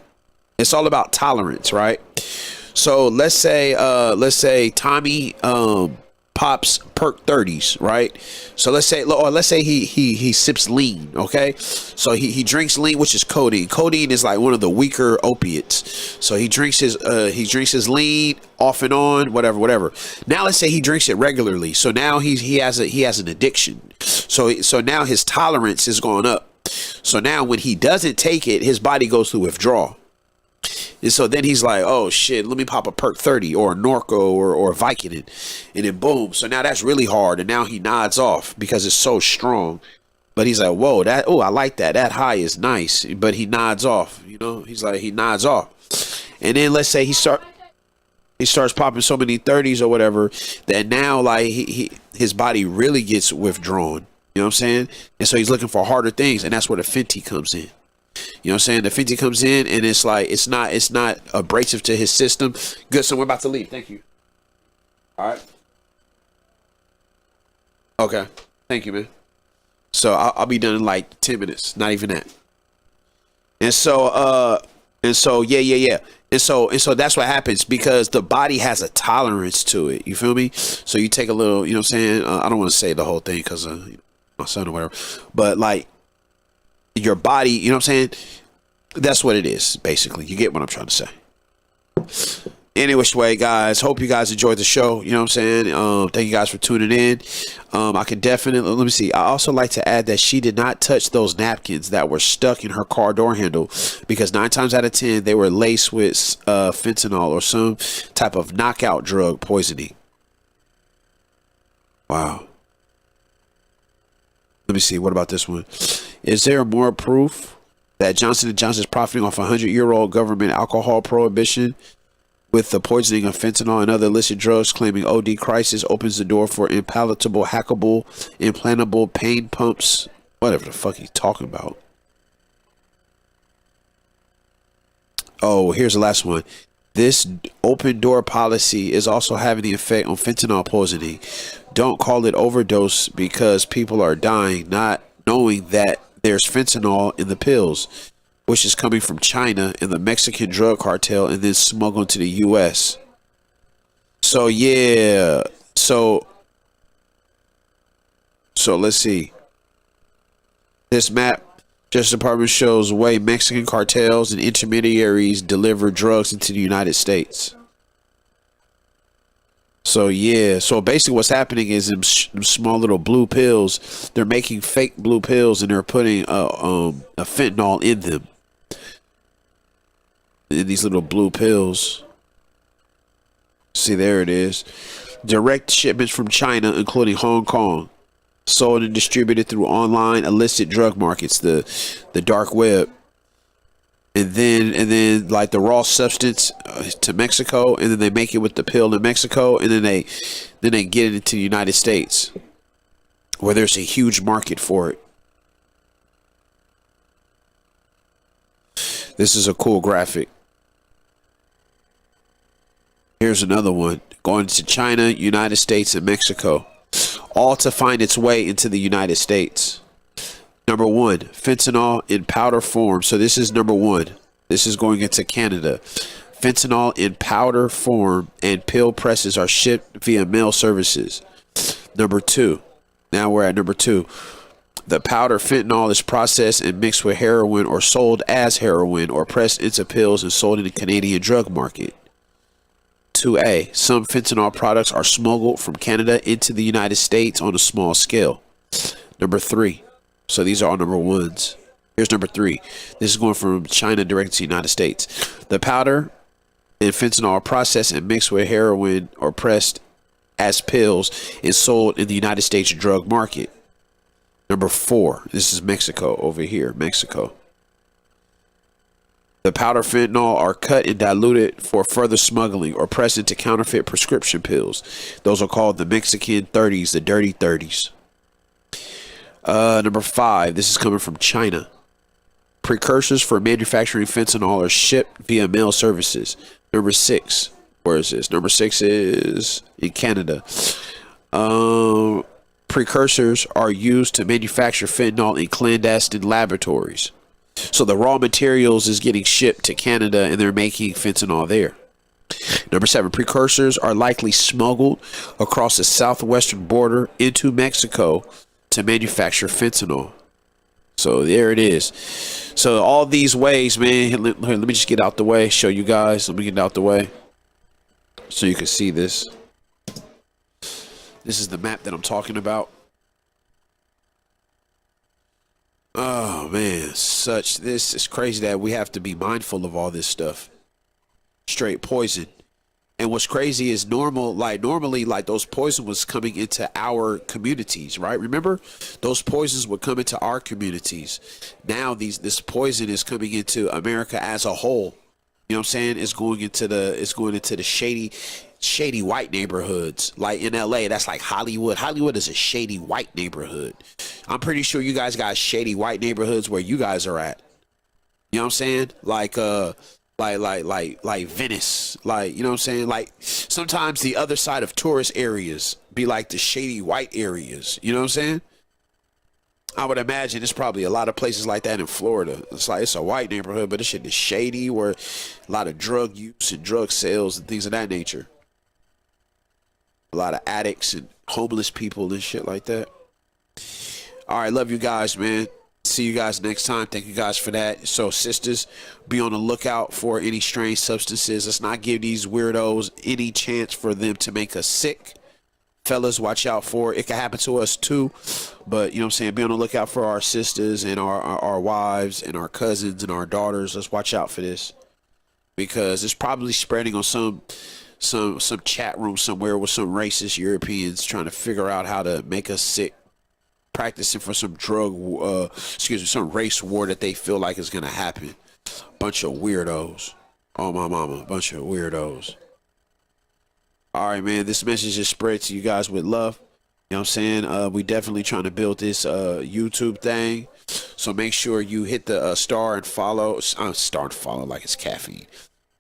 It's all about tolerance, right? So let's say Tommy pops perk 30s, right? So let's say he sips lean, okay? So he drinks lean, which is codeine. Codeine is like one of the weaker opiates. So he drinks his lean off and on, whatever. Now let's say he drinks it regularly. So now he has an addiction. So now his tolerance is going up. So now when he doesn't take it, his body goes through withdrawal. And so then he's like, oh shit, let me pop a perk 30 or a Norco or a Vicodin, and then boom. So now that's really hard, and now he nods off because it's so strong. But he's like, whoa, I like that. That high is nice. But he nods off, you know. He's like, he nods off, and then let's say he starts popping so many 30s or whatever that now like his body really gets withdrawn. You know what I'm saying? And so he's looking for harder things, and that's where the fenty comes in. You know what I'm saying? The fenty comes in, and it's like it's not abrasive to his system. Good, so we're about to leave. Thank you. All right. Okay. Thank you, man. So I'll be done in like 10 minutes. Not even that. And so yeah. And so that's what happens because the body has a tolerance to it. You feel me? So you take a little, you know what I'm saying? I don't want to say the whole thing because my son or whatever, but like your body, you know what I'm saying? That's what it is, basically. You get what I'm trying to say. Anyway, guys, hope you guys enjoyed the show. You know what I'm saying? Thank you guys for tuning in. I can definitely, let me see. I also like to add that she did not touch those napkins that were stuck in her car door handle because 9 times out of 10, they were laced with fentanyl or some type of knockout drug poisoning. Wow. Let me see. What about this one? Is there more proof that Johnson & Johnson is profiting off a 100-year-old government alcohol prohibition? with the poisoning of fentanyl and other illicit drugs, claiming OD crisis opens the door for impalatable, hackable, implantable pain pumps. Whatever the fuck he's talking about. Oh, here's the last one. This open door policy is also having the effect on fentanyl poisoning. Don't call it overdose because people are dying not knowing that there's fentanyl in the pills, which is coming from China and the Mexican drug cartel and then smuggled to the U.S. So yeah, so let's see. This map, Justice Department shows way Mexican cartels and intermediaries deliver drugs into the United States. So yeah, so basically what's happening is them small little blue pills, they're making fake blue pills and they're putting a fentanyl in them. In these little blue pills. See, there it is. Direct shipments from China, including Hong Kong. Sold and distributed through online illicit drug markets, the dark web, and then like the raw substance to Mexico, and then they make it with the pill in Mexico, and then they get it into the United States, where there's a huge market for it. This is a cool graphic. Here's another one going to China, United States, and Mexico. All to find its way into the United States. Number one, fentanyl in powder form. So this is number one. This is going into Canada. Fentanyl in powder form and pill presses are shipped via mail services. Number two. Now we're at number two. The powder fentanyl is processed and mixed with heroin or sold as heroin or pressed into pills and sold in the Canadian drug market. 2A. Some fentanyl products are smuggled from Canada into the United States on a small scale. Number three. So these are all number ones. Here's number three. This is going from China direct to the United States. The powder and fentanyl are processed and mixed with heroin or pressed as pills and sold in the United States drug market. Number four. This is Mexico over here. Mexico. The powder fentanyl are cut and diluted for further smuggling or pressed into counterfeit prescription pills. Those are called the Mexican 30s, the dirty 30s. Number five, this is coming from China. Precursors for manufacturing fentanyl are shipped via mail services. Number six, where is this? Number six is in Canada. Precursors are used to manufacture fentanyl in clandestine laboratories. So the raw materials is getting shipped to Canada and they're making fentanyl there. Number seven, precursors are likely smuggled across the southwestern border into Mexico to manufacture fentanyl. So there it is. So all these ways, man, let me just get out the way, show you guys. Let me get out the way so you can see this. This is the map that I'm talking about. Oh man, this is crazy that we have to be mindful of all this stuff. Straight poison. And what's crazy is normally those poison was coming into our communities, right? Remember, those poisons would come into our communities. Now this poison is coming into America as a whole. You know what I'm saying? It's going into the shady white neighborhoods. Like in LA, that's like Hollywood. Hollywood is a shady white neighborhood. I'm pretty sure you guys got shady white neighborhoods where you guys are at. You know what I'm saying? Like Venice. Like, you know what I'm saying? Like sometimes the other side of tourist areas be like the shady white areas. You know what I'm saying? I would imagine there's probably a lot of places like that in Florida. It's like it's a white neighborhood, but this shit is shady, where a lot of drug use and drug sales and things of that nature. A lot of addicts and homeless people and shit like that. All right, love you guys, man. See you guys next time. Thank you guys for that. So sisters, be on the lookout for any strange substances. Let's not give these weirdos any chance for them to make us sick. Fellas, watch out for it. It can happen to us too, but you know what I'm saying, be on the lookout for our sisters and our wives and our cousins and our daughters. Let's watch out for this, because it's probably spreading on some chat room somewhere with some racist Europeans trying to figure out how to make us sick, practicing for some some race war that they feel like is gonna happen. Bunch of weirdos. Oh my mama, a bunch of weirdos. All right, man. This message is spread to you guys with love. You know what I'm saying? We definitely trying to build this YouTube thing. So make sure you hit the star and follow. Star and follow like it's caffeine.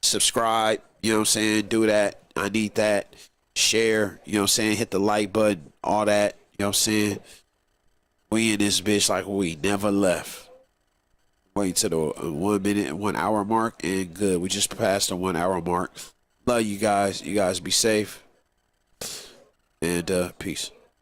Subscribe. You know what I'm saying? Do that. I need that. Share. You know what I'm saying? Hit the like button. All that. You know what I'm saying? We in this bitch like we never left. Wait till the 1 minute, 1 hour mark, and good. We just passed the 1 hour mark. Love you guys. You guys be safe. And peace.